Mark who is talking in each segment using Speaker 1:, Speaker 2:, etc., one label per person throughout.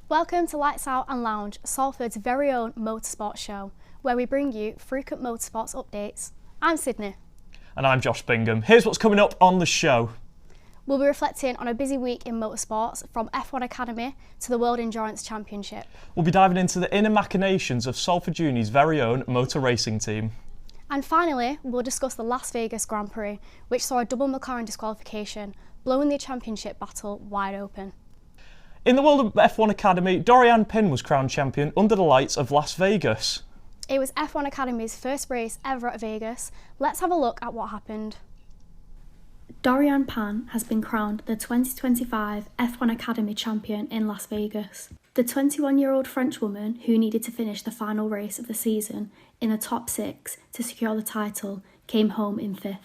Speaker 1: Welcome to Lights Out and Lounge, Salford's very own motorsport show, where we bring you frequent motorsports updates. I'm Sydney.
Speaker 2: And I'm Josh Bingham. Here's what's coming up on the show.
Speaker 1: We'll be reflecting on a busy week in motorsports, from F1 Academy to the World Endurance Championship.
Speaker 2: We'll be diving into the inner machinations of Salford Uni's very own motor racing team.
Speaker 1: And finally, we'll discuss the Las Vegas Grand Prix, which saw a double McLaren disqualification, blowing the championship battle wide open.
Speaker 2: In the world of F1 Academy, Dorian Pin was crowned champion under the lights of Las Vegas.
Speaker 1: It was F1 Academy's first race ever at Vegas. Let's have a look at what happened. Dorian Pan has been crowned the 2025 F1 Academy champion in Las Vegas. The 21-year-old French woman, who needed to finish the final race of the season in the top 6 to secure the title, came home in 5th.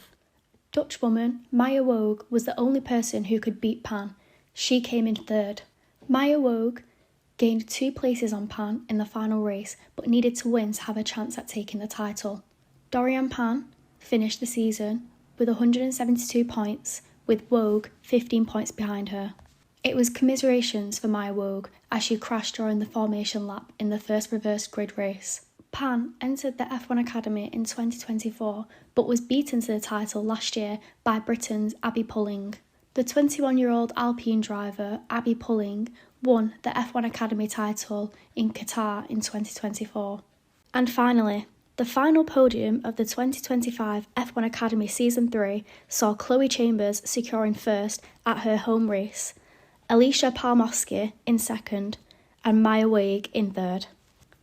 Speaker 1: Dutch woman Maya Woog was the only person who could beat Pan. She came in 3rd. Maya Woog gained 2 places on Pan in the final race, but needed to win to have a chance at taking the title. Dorian Pan finished the season with 172 points, with Woog 15 points behind her. It was commiserations for Maya Woog as she crashed during the formation lap in the first reversed grid race. Pan entered the F1 Academy in 2024, but was beaten to the title last year by Britain's Abby Pulling. The 21-year-old Alpine driver, Abby Pulling, won the F1 Academy title in Qatar in 2024. And finally, the final podium of the 2025 F1 Academy Season 3 saw Chloe Chambers securing 1st at her home race, Alicia Palmosky in 2nd, and Maya Woog in 3rd.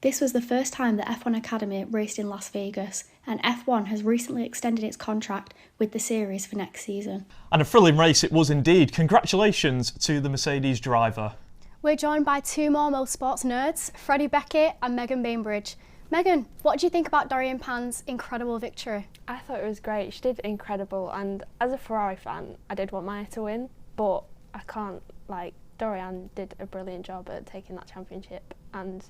Speaker 1: This was the first time the F1 Academy raced in Las Vegas, and F1 has recently extended its contract with the series for next season.
Speaker 2: And a thrilling race it was indeed. Congratulations to the Mercedes driver.
Speaker 1: We're joined by 2 more motorsports nerds, Freddie Beckett and Megan Bainbridge. Megan, what do you think about Dorian Pan's incredible victory?
Speaker 3: I thought it was great. She did incredible, and as a Ferrari fan, I did want Maya to win, but I can't, Dorian did a brilliant job at taking that championship, and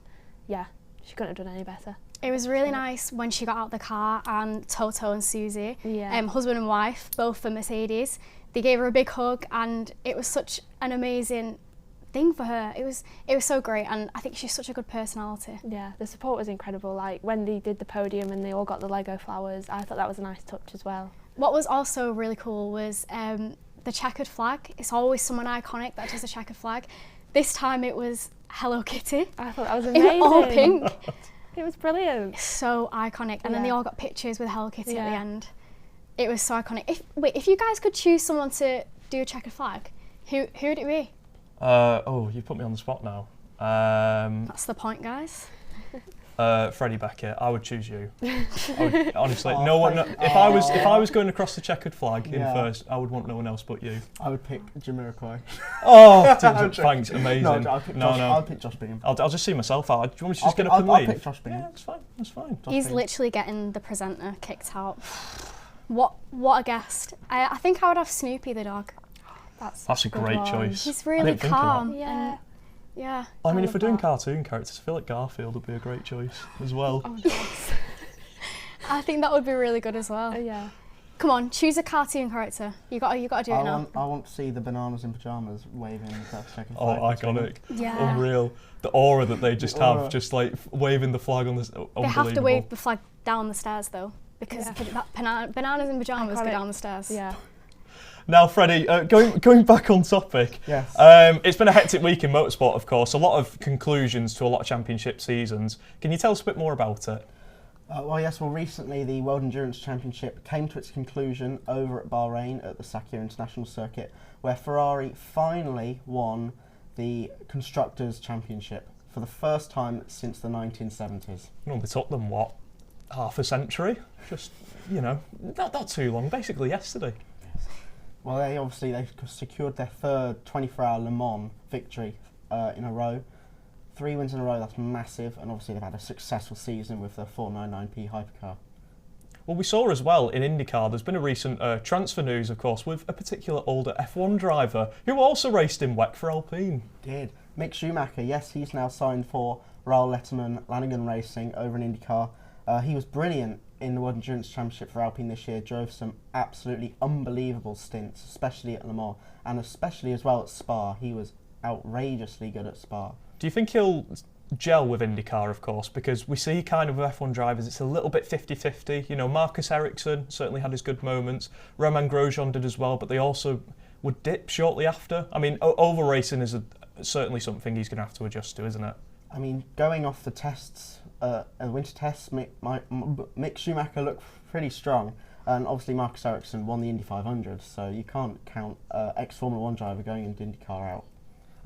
Speaker 3: yeah, she couldn't have done any better.
Speaker 1: It was really nice when she got out the car and Toto and Susie, husband and wife, both for Mercedes, they gave her a big hug, and it was such an amazing thing for her. It was so great, and I think she's such a good personality.
Speaker 3: Yeah, the support was incredible. Like when they did the podium and they all got the Lego flowers, I thought that was a nice touch as well.
Speaker 1: What was also really cool was the checkered flag. It's always someone iconic that does a checkered flag. This time it was Hello Kitty.
Speaker 3: I thought that was amazing.
Speaker 1: In all pink.
Speaker 3: It was brilliant.
Speaker 1: So iconic. And then they all got pictures with Hello Kitty at the end. It was so iconic. If you guys could choose someone to do a checkered flag, who would it be?
Speaker 2: You put me on the spot now.
Speaker 1: That's the point, guys.
Speaker 2: Freddie Beckett. I would choose you. Honestly, no one. If I was going across the checkered flag in first, I would want no one else but you.
Speaker 4: I would pick Jamiroquai.
Speaker 2: Oh, thanks, amazing.
Speaker 4: I'll pick Josh Bingham.
Speaker 2: I'll just see myself out. Do you want me to just get up and
Speaker 4: I'll
Speaker 2: leave?
Speaker 4: pick Josh Bingham.
Speaker 2: Yeah, that's fine.
Speaker 1: He's literally getting the presenter kicked out. What a guest. I think I would have Snoopy the dog.
Speaker 2: That's a great choice.
Speaker 1: He's really calm.
Speaker 3: Yeah.
Speaker 1: Yeah.
Speaker 2: I mean, if we're doing cartoon characters, I feel like Garfield would be a great choice as well.
Speaker 3: Oh, yes.
Speaker 1: I think that would be really good as well.
Speaker 3: Yeah.
Speaker 1: Come on, choose a cartoon character. You got to do it now.
Speaker 4: I want to see the bananas in pyjamas waving that checkered
Speaker 2: Oh,
Speaker 4: flag.
Speaker 2: iconic.
Speaker 1: Yeah.
Speaker 2: Unreal. The aura that they just have, just like waving the flag on this.
Speaker 1: They have to wave the flag down the stairs though, because bananas in pyjamas go down the stairs.
Speaker 3: Yeah.
Speaker 2: Now, Freddie, going back on topic.
Speaker 4: Yes.
Speaker 2: It's been a hectic week in motorsport, of course. A lot of conclusions to a lot of championship seasons. Can you tell us a bit more about it?
Speaker 4: Recently the World Endurance Championship came to its conclusion over at Bahrain at the Sakhir International Circuit, where Ferrari finally won the Constructors' Championship for the first time since the 1970s.
Speaker 2: It took them, what, half a century? Just, not too long, basically yesterday.
Speaker 4: Well, they secured their 3rd 24-hour Le Mans victory in a row. 3 wins in a row, that's massive, and obviously they've had a successful season with the 499p hypercar.
Speaker 2: Well, we saw as well in IndyCar, there's been a recent transfer news, of course, with a particular older F1 driver who also raced in WEC for Alpine.
Speaker 4: Did. Mick Schumacher, yes, he's now signed for Raoul Letterman Lanigan Racing over in IndyCar. He was brilliant in the World Endurance Championship for Alpine this year, drove some absolutely unbelievable stints, especially at Le Mans, and especially as well at Spa. He was outrageously good at Spa.
Speaker 2: Do you think he'll gel with IndyCar, of course, because we see kind of with F1 drivers, it's a little bit 50-50. You know, Marcus Ericsson certainly had his good moments. Romain Grosjean did as well, but they also would dip shortly after. I mean, oval racing is certainly something he's going to have to adjust to, isn't it?
Speaker 4: I mean, going off the tests, winter tests, Mick Schumacher looked pretty strong. And obviously Marcus Ericsson won the Indy 500, so you can't count ex-Formula 1 driver going into IndyCar out.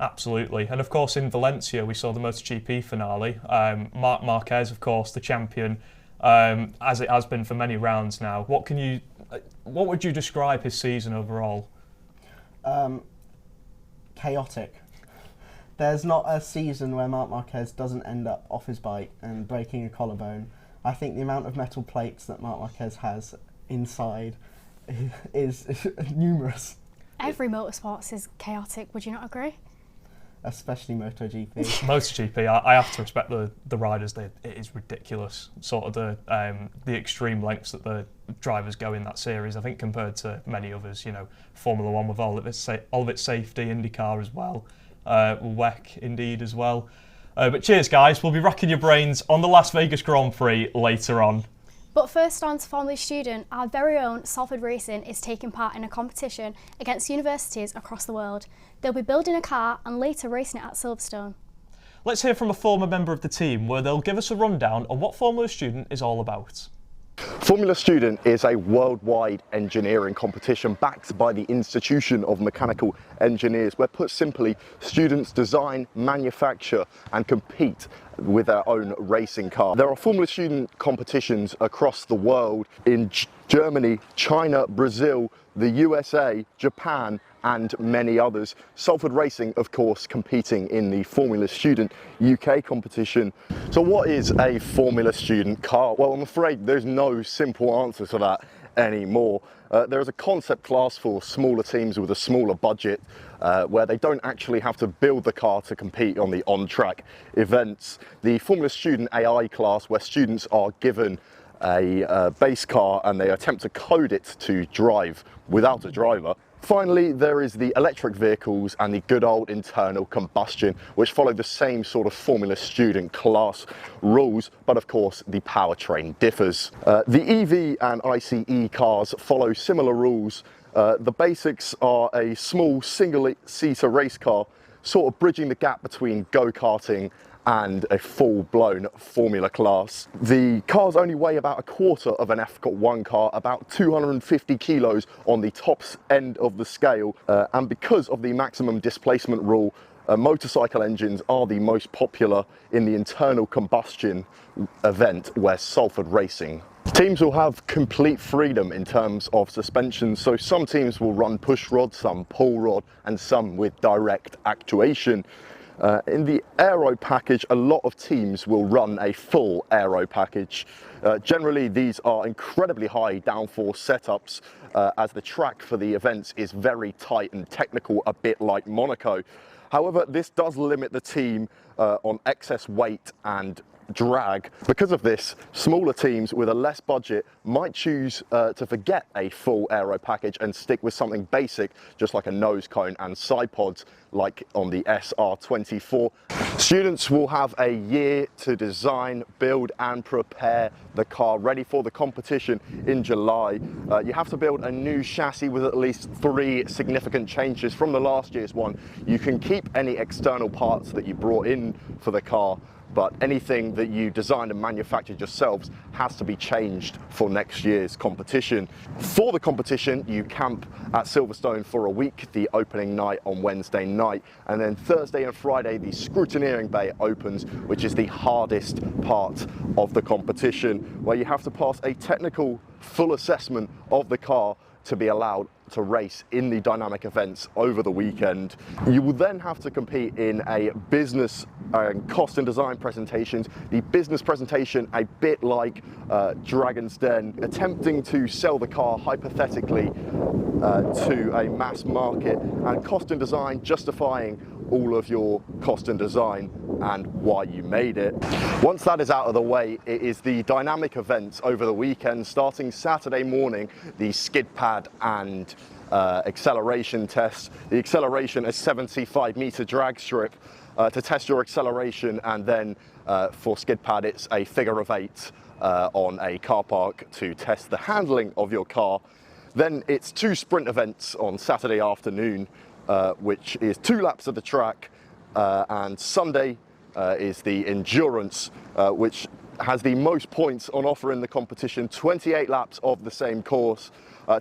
Speaker 2: Absolutely. And of course in Valencia we saw the MotoGP finale. Marc Marquez, of course, the champion, as it has been for many rounds now. What would you describe his season overall?
Speaker 4: Chaotic. There's not a season where Marc Marquez doesn't end up off his bike and breaking a collarbone. I think the amount of metal plates that Marc Marquez has inside is numerous.
Speaker 1: Every motorsports is chaotic, would you not agree?
Speaker 4: Especially MotoGP.
Speaker 2: MotoGP, I have to respect the riders. It is ridiculous, sort of the extreme lengths that the drivers go in that series. I think compared to many others, you know, Formula 1 with all of its safety, IndyCar as well, WEC indeed as well. But cheers, guys. We'll be racking your brains on the Las Vegas Grand Prix later on.
Speaker 1: But first on to Formula Student, our very own Salford Racing is taking part in a competition against universities across the world. They'll be building a car and later racing it at Silverstone.
Speaker 2: Let's hear from a former member of the team where they'll give us a rundown on what Formula Student is all about.
Speaker 5: Formula Student is a worldwide engineering competition backed by the Institution of Mechanical Engineers, where, put simply, students design, manufacture and compete with their own racing car. There are Formula Student competitions across the world in Germany, China, Brazil, the USA, Japan and many others. Salford Racing, of course, competing in the Formula Student UK competition. So what is a Formula Student car? Well, I'm afraid there's no simple answer to that anymore. There is a concept class for smaller teams with a smaller budget where they don't actually have to build the car to compete on the on-track events. The Formula Student AI class, where students are given a base car and they attempt to code it to drive without a driver. Finally, there is the electric vehicles and the good old internal combustion, which follow the same sort of Formula Student class rules, but of course the powertrain differs. The EV and ICE cars follow similar rules. The basics are a small single-seater race car, sort of bridging the gap between go-karting and a full-blown Formula class. The cars only weigh about a quarter of an F1 car, about 250 kilos on the top end of the scale, and because of the maximum displacement rule, motorcycle engines are the most popular in the internal combustion event where Salford Racing. Teams will have complete freedom in terms of suspension, so some teams will run push rod, some pull rod and some with direct actuation. In the aero package, a lot of teams will run a full aero package. Generally, these are incredibly high downforce setups as the track for the events is very tight and technical, a bit like Monaco. However, this does limit the team on excess weight and drag. Because of this, smaller teams with a less budget might choose to forget a full aero package and stick with something basic, just like a nose cone and side pods, like on the SR24. Students will have a year to design, build and prepare the car ready for the competition in July. You have to build a new chassis with at least 3 significant changes from the last year's one. You can keep any external parts that you brought in for the car, but anything that you designed and manufactured yourselves has to be changed for next year's competition. For the competition, you camp at Silverstone for a week, the opening night on Wednesday night, and then Thursday and Friday the scrutineering bay opens, which is the hardest part of the competition, where you have to pass a technical full assessment of the car to be allowed to race in the dynamic events over the weekend. You will then have to compete in a business and cost and design presentations. The business presentation, a bit like Dragon's Den, attempting to sell the car hypothetically to a mass market, and cost and design justifying all of your cost and design and why you made it. Once that is out of the way, it is the dynamic events over the weekend, starting Saturday morning, the skid pad and acceleration test. The acceleration, a 75-meter drag strip to test your acceleration, and then for skid pad it's a figure of 8 on a car park to test the handling of your car. Then it's 2 sprint events on Saturday afternoon, which is 2 laps of the track, and Sunday is the endurance, which has the most points on offer in the competition, 28 laps of the same course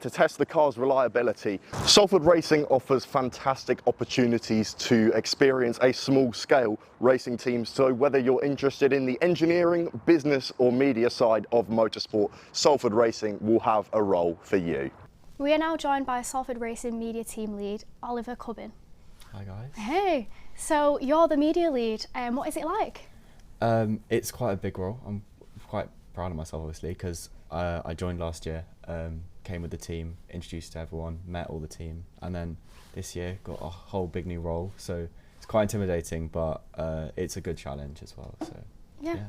Speaker 5: to test the car's reliability. Salford Racing offers fantastic opportunities to experience a small-scale racing team, so whether you're interested in the engineering, business or media side of motorsport, Salford Racing will have a role for you.
Speaker 1: We are now joined by Salford Racing Media Team Lead, Oliver Cubbin.
Speaker 6: Hi guys.
Speaker 1: Hey, so you're the media lead, what is it like?
Speaker 6: It's quite a big role. I'm quite proud of myself, obviously, because I joined last year, came with the team, introduced to everyone, met all the team, and then this year got a whole big new role. So it's quite intimidating, but it's a good challenge as well. So
Speaker 1: yeah.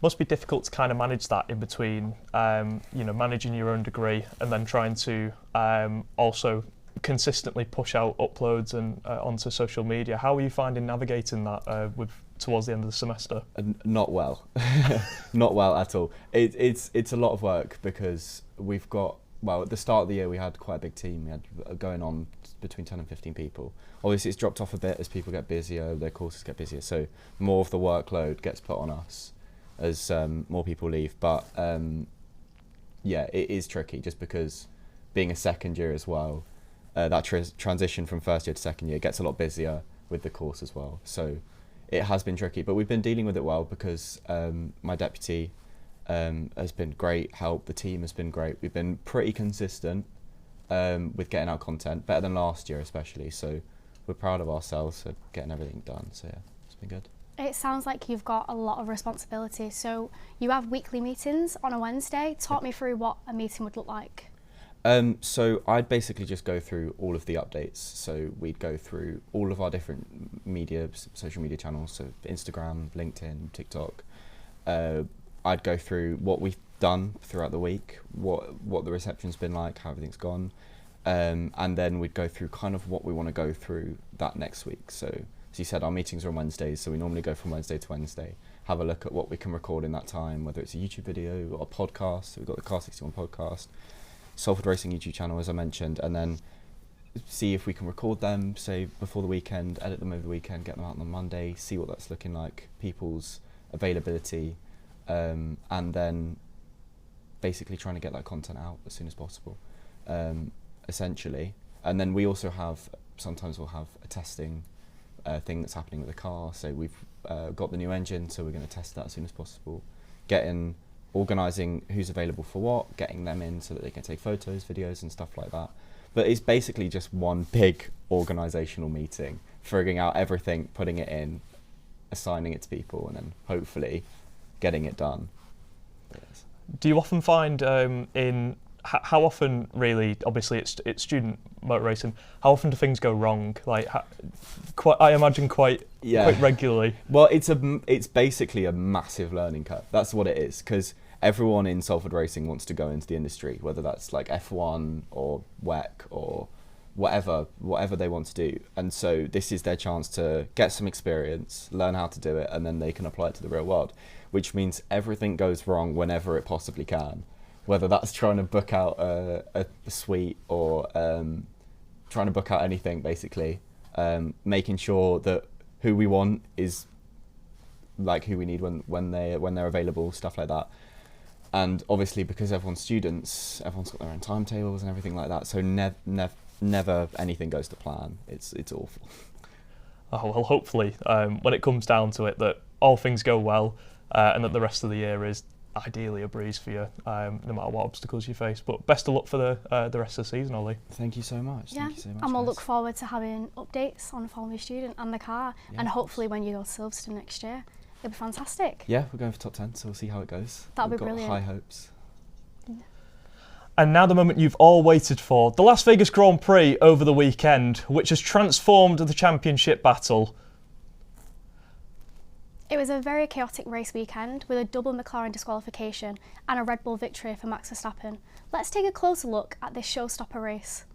Speaker 2: Must be difficult to kind of manage that in between, managing your own degree and then trying to also consistently push out uploads and onto social media. How are you finding navigating that towards the end of the semester?
Speaker 6: Not well, not well at all. It's a lot of work because we've got, well, at the start of the year we had quite a big team. We had going on between 10 and 15 people. Obviously it's dropped off a bit as people get busier, their courses get busier, so more of the workload gets put on us as more people leave. But yeah, it is tricky just because being a second year as well, that transition from first year to second year gets a lot busier with the course as well. So it has been tricky, but we've been dealing with it well because my deputy has been great help. The team has been great. We've been pretty consistent with getting our content, better than last year especially. So we're proud of ourselves for getting everything done. So yeah, it's been good.
Speaker 1: It sounds like you've got a lot of responsibility. So you have weekly meetings on a Wednesday. Talk me through what a meeting would look like.
Speaker 6: So I'd basically just go through all of the updates. So we'd go through all of our different media, social media channels, so Instagram, LinkedIn, TikTok. I'd go through what we've done throughout the week, what the reception's been like, how everything's gone, and then we'd go through kind of what we want to go through that next week. So as you said, our meetings are on Wednesdays, so we normally go from Wednesday to Wednesday, have a look at what we can record in that time, whether it's a YouTube video or a podcast. So we've got the Car 61 podcast, Salford Racing YouTube channel, as I mentioned, and then see if we can record them, say, before the weekend, edit them over the weekend, get them out on Monday, see what that's looking like, people's availability, and then basically trying to get that content out as soon as possible, essentially. And then we also have, sometimes we'll have a testing thing that's happening with the car. So we've got the new engine, so we're going to test that as soon as possible, organising who's available for what, getting them in so that they can take photos, videos and stuff like that. But it's basically just one big organisational meeting, figuring out everything, putting it in, assigning it to people, and then hopefully getting it done. Yes.
Speaker 2: Do you often find how often, really, obviously it's student motor racing, how often do things go wrong? Like, I imagine quite regularly.
Speaker 6: Well, it's basically a massive learning curve. That's what it is, because everyone in Salford Racing wants to go into the industry, whether that's like F1 or WEC or whatever they want to do. And so this is their chance to get some experience, learn how to do it, and then they can apply it to the real world, which means everything goes wrong whenever it possibly can. Whether that's trying to book out a suite or trying to book out anything, basically, making sure that who we want is like who we need when they're available, stuff like that. And obviously, because everyone's students, everyone's got their own timetables and everything like that. So never anything goes to plan. It's awful.
Speaker 2: Oh, well, hopefully, when it comes down to it, that all things go well, and that the rest of the year is ideally a breeze for you, no matter what obstacles you face. But best of luck for the rest of the season, Ollie.
Speaker 6: Thank you so much.
Speaker 1: Yeah,
Speaker 6: Thank you so much,
Speaker 1: and we'll
Speaker 6: guys.
Speaker 1: look forward to having updates on Follow Me Student and the car, and hopefully when you go to Silverstone next year, it'll be fantastic.
Speaker 6: Yeah, we're going for top 10, so we'll see how it goes.
Speaker 1: That'll
Speaker 6: We've
Speaker 1: be
Speaker 6: got
Speaker 1: brilliant.
Speaker 6: high hopes.
Speaker 2: And now the moment you've all waited for, the Las Vegas Grand Prix over the weekend, which has transformed the championship battle.
Speaker 1: It was a very chaotic race weekend with a double McLaren disqualification and a Red Bull victory for Max Verstappen. Let's take a closer look at this showstopper race.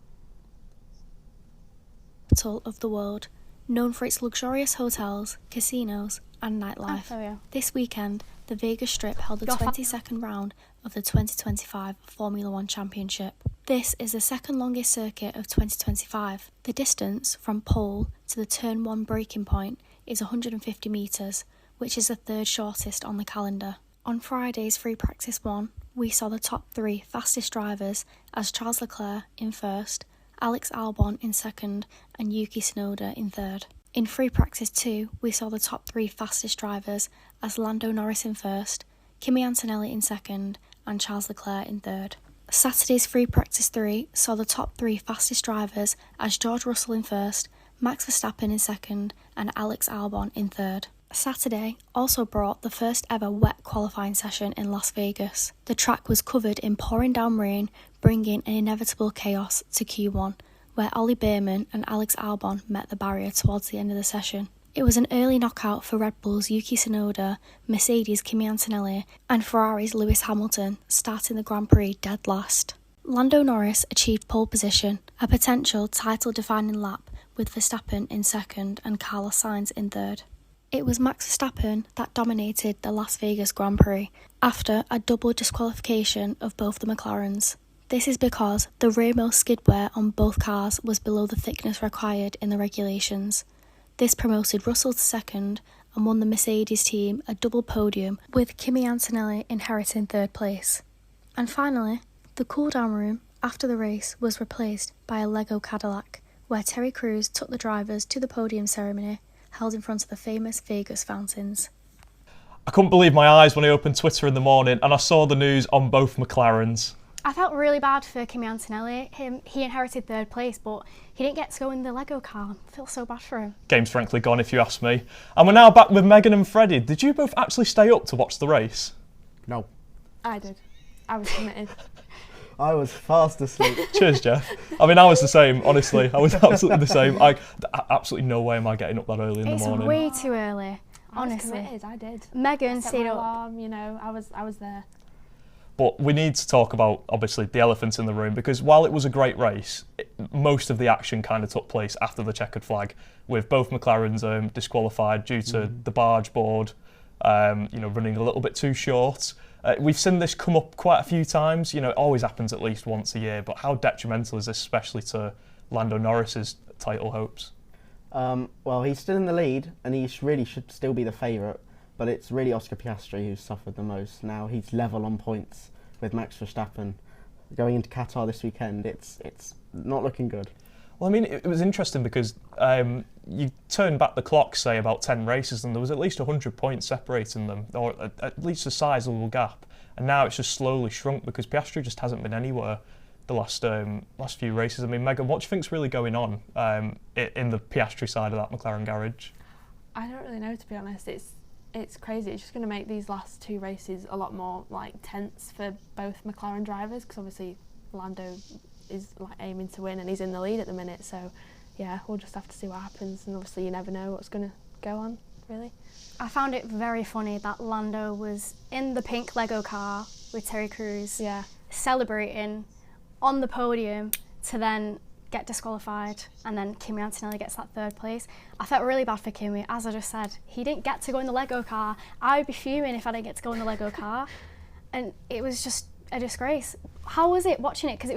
Speaker 1: Capital of the world, known for its luxurious hotels, casinos and nightlife. This weekend, the Vegas Strip held the 22nd round of the 2025 Formula One Championship. This is the second longest circuit of 2025. The distance from pole to the turn 1 braking point is 150 metres, which is the third shortest on the calendar. On Friday's free practice 1, we saw the top 3 fastest drivers as Charles Leclerc in first, Alex Albon in second and Yuki Tsunoda in third. In free practice 2, we saw the top 3 fastest drivers as Lando Norris in first, Kimi Antonelli in second and Charles Leclerc in third. Saturday's free practice 3 saw the top 3 fastest drivers as George Russell in first, Max Verstappen in second and Alex Albon in third. Saturday also brought the first ever wet qualifying session in Las Vegas. The track was covered in pouring down rain, bringing an inevitable chaos to Q1, where Ollie Behrman and Alex Albon met the barrier towards the end of the session. It was an early knockout for Red Bull's Yuki Tsunoda, Mercedes' Kimi Antonelli and Ferrari's Lewis Hamilton, starting the Grand Prix dead last. Lando Norris achieved pole position, a potential title-defining lap, with Verstappen in second and Carlos Sainz in third. It was Max Verstappen that dominated the Las Vegas Grand Prix after a double disqualification of both the McLarens. This is because the rearmost skid wear on both cars was below the thickness required in the regulations. This promoted Russell to second and won the Mercedes team a double podium, with Kimi Antonelli inheriting third place. And finally, the cool-down room after the race was replaced by a Lego Cadillac, where Terry Crews took the drivers to the podium ceremony held in front of the famous Vegas fountains.
Speaker 2: I couldn't believe my eyes when I opened Twitter in the morning and I saw the news on both McLarens.
Speaker 1: I felt really bad for Kimi Antonelli. He inherited third place, but he didn't get to go in the Lego car. I feel so bad for him.
Speaker 2: Game's frankly gone, if you ask me. And we're now back with Megan and Freddie. Did you both actually stay up to watch the race?
Speaker 4: No.
Speaker 3: I did. I was committed.
Speaker 4: I was fast asleep.
Speaker 2: Cheers, Jeff. I mean, I was the same, honestly. I was absolutely the same. Absolutely no way am I getting up that early in the morning.
Speaker 1: It's way too early,
Speaker 3: honestly.
Speaker 1: honestly.
Speaker 3: I did.
Speaker 1: Megan stayed up.
Speaker 3: Alarm, you know, I was there.
Speaker 2: But we need to talk about, obviously, the elephant in the room, because while it was a great race, most of the action kind of took place after the checkered flag, with both McLarens disqualified due to the barge board, running a little bit too short. We've seen this come up quite a few times. You know, it always happens at least once a year. But how detrimental is this, especially to Lando Norris's title hopes?
Speaker 4: Well, he's still in the lead, and he really should still be the favourite. But it's really Oscar Piastri who's suffered the most. Now he's level on points with Max Verstappen. Going into Qatar this weekend, it's not looking good.
Speaker 2: Well, I mean, it was interesting because you turn back the clock, say, about 10 races, and there was at least 100 points separating them, or at least a sizable gap. And now it's just slowly shrunk because Piastri just hasn't been anywhere the last few races. I mean, Megan, what do you think's really going on in the Piastri side of that McLaren garage?
Speaker 3: I don't really know, to be honest. It's crazy. It's just going to make these last 2 races a lot more tense for both McLaren drivers, because obviously Lando is aiming to win and he's in the lead at the minute. So yeah, we'll just have to see what happens, and obviously you never know what's going to go on, really.
Speaker 1: I found it very funny that Lando was in the pink Lego car with Terry Crews, celebrating on the podium to then get disqualified, and then Kimi Antonelli gets that third place. I felt really bad for Kimi. As I just said, he didn't get to go in the Lego car. I would be fuming if I didn't get to go in the Lego car. And it was just a disgrace. How was it watching it? Because it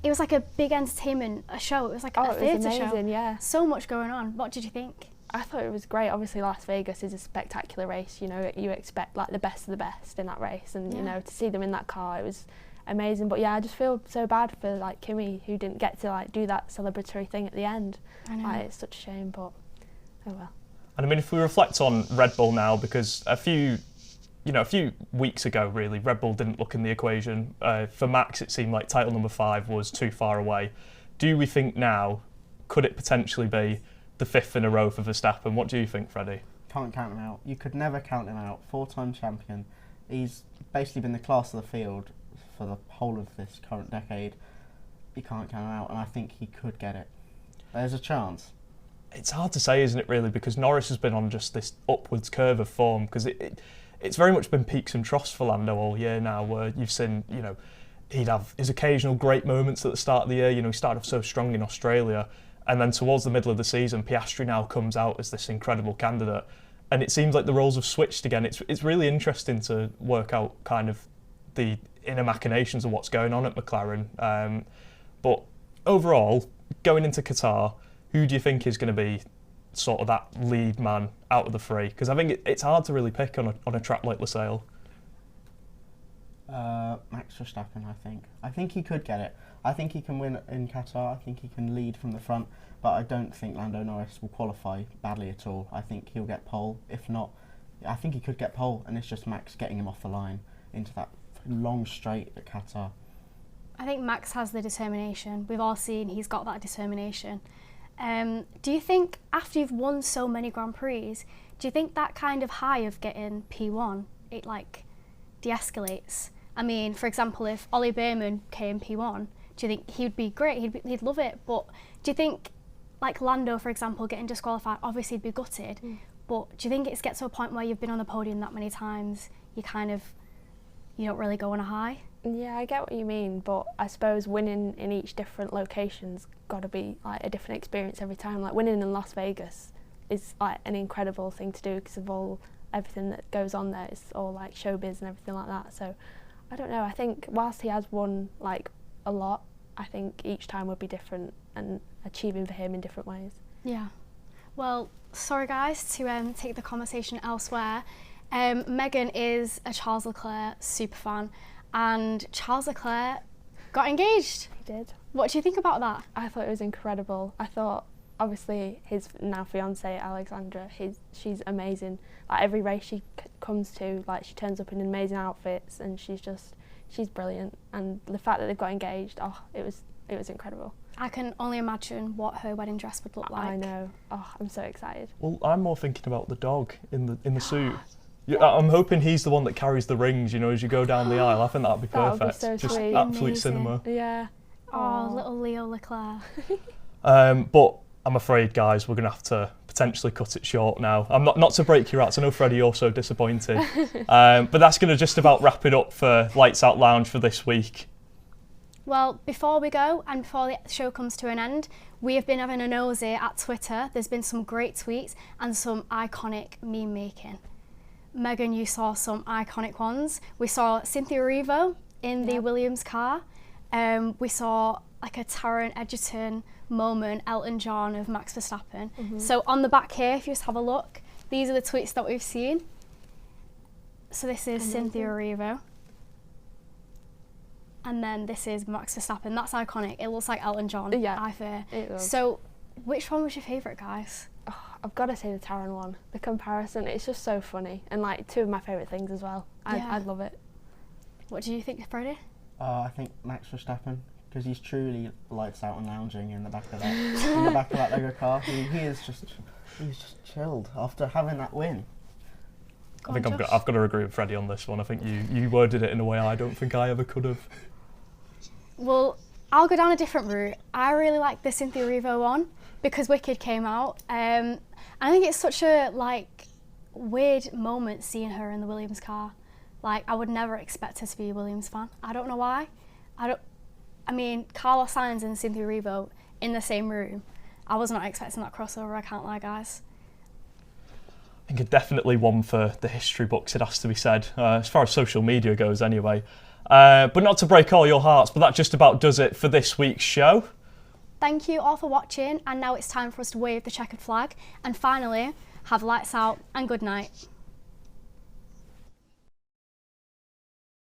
Speaker 1: was like a big entertainment, a show. It was like a theatre show.
Speaker 3: Yeah.
Speaker 1: So much going on. What did you think?
Speaker 3: I thought it was great. Obviously, Las Vegas is a spectacular race. You know, you expect the best of the best in that race, and you know, to see them in that car, it was amazing. But yeah, I just feel so bad for Kimi, who didn't get to do that celebratory thing at the end.
Speaker 1: I know.
Speaker 3: It's such a shame, but oh well.
Speaker 2: And I mean, if we reflect on Red Bull now, because a few weeks ago, really, Red Bull didn't look in the equation. For Max, it seemed like title number 5 was too far away. Do we think now, could it potentially be the 5th in a row for Verstappen? What do you think, Freddie?
Speaker 4: Can't count him out. You could never count him out. 4-time champion. He's basically been the class of the field for the whole of this current decade. You can't count him out, and I think he could get it. There's a chance.
Speaker 2: It's hard to say, isn't it, really, because Norris has been on just this upwards curve of form, because it's very much been peaks and troughs for Lando all year now, where you've seen, you know, he'd have his occasional great moments at the start of the year. You know, he started off so strong in Australia, and then towards the middle of the season, Piastri now comes out as this incredible candidate, and it seems like the roles have switched again. It's really interesting to work out kind of the inner machinations of what's going on at McLaren. But overall, going into Qatar, who do you think is going to be sort of that lead man out of the three? Because I think it's hard to really pick on a track like Losail.
Speaker 4: Max Verstappen, I think. I think he could get it. I think he can win in Qatar. I think he can lead from the front. But I don't think Lando Norris will qualify badly at all. I think he'll get pole. If not, I think he could get pole. And it's just Max getting him off the line into that long straight at Qatar.
Speaker 1: I think Max has the determination. We've all seen he's got that determination. Do you think after you've won so many Grand Prix, do you think that kind of high of getting P1, it like de-escalates? I mean, for example, if Ollie Behrman came P1, do you think he'd be great? He'd love it. But do you think, like Lando, for example, getting disqualified, obviously he'd be gutted. But do you think it's get to a point where you've been on the podium that many times, you don't really go on a high?
Speaker 3: Yeah, I get what you mean, but I suppose winning in each different location's got to be like a different experience every time. Like winning in Las Vegas is like an incredible thing to do because of everything that goes on there. It's all like showbiz and everything like that. So I don't know. I think whilst he has won like a lot, I think each time would be different and achieving for him in different ways.
Speaker 1: Yeah. Well, sorry guys to take the conversation elsewhere. Megan is a Charles Leclerc super fan, and Charles Leclerc got engaged.
Speaker 3: He did.
Speaker 1: What do you think about that?
Speaker 3: I thought it was incredible. I thought, obviously, his now fiancée Alexandra, she's amazing. Like every race she comes to, like she turns up in amazing outfits, and she's brilliant. And the fact that they've got engaged, it was incredible.
Speaker 1: I can only imagine what her wedding dress would look like.
Speaker 3: I know. I'm so excited.
Speaker 2: Well, I'm more thinking about the dog in the suit. Yeah, I'm hoping he's the one that carries the rings, you know, as you go down the aisle. I think that'd be perfect.
Speaker 3: That would be so
Speaker 2: just
Speaker 3: sweet.
Speaker 2: absolute
Speaker 1: Amazing.
Speaker 2: cinema.
Speaker 3: Yeah.
Speaker 1: Oh, little Leo Leclerc.
Speaker 2: But I'm afraid, guys, we're going to have to potentially cut it short now. I'm not to break your hearts. I know, Freddie, you're so disappointed. But that's going to just about wrap it up for Lights Out Lounge for this week.
Speaker 1: Well, before we go and before the show comes to an end, we have been having a nosy at Twitter. There's been some great tweets and some iconic meme making. Megan, you saw some iconic ones. We saw Cynthia Erivo in the Williams car. We saw like a Taron Egerton moment, Elton John of Max Verstappen. So on the back here, if you just have a look, these are the tweets that we've seen. So this is Cynthia Erivo. And then this is Max Verstappen. That's iconic. It looks like Elton John,
Speaker 3: Yeah,
Speaker 1: I fear.
Speaker 3: it does.
Speaker 1: So which one was your favourite, guys?
Speaker 3: I've got to say the Taron one. The comparison, it's just so funny. And like two of my favourite things as well. I love it.
Speaker 1: What do you think, Freddie?
Speaker 4: I think Max Verstappen, because he's truly lights out and lounging in the back of that Lego car. He's just chilled after having that win.
Speaker 2: I think I've got to agree with Freddie on this one. I think you worded it in a way I don't think I ever could have.
Speaker 1: Well, I'll go down a different route. I really like the Cynthia Erivo one because Wicked came out. I think it's such a weird moment seeing her in the Williams car. Like, I would never expect her to be a Williams fan. I don't know why. I mean, Carlos Sainz and Cynthia Erivo in the same room. I was not expecting that crossover, I can't lie, guys.
Speaker 2: I think it's definitely one for the history books, it has to be said, as far as social media goes anyway. But not to break all your hearts, but that just about does it for this week's show.
Speaker 1: Thank you all for watching, and now it's time for us to wave the checkered flag and finally have lights out and good night.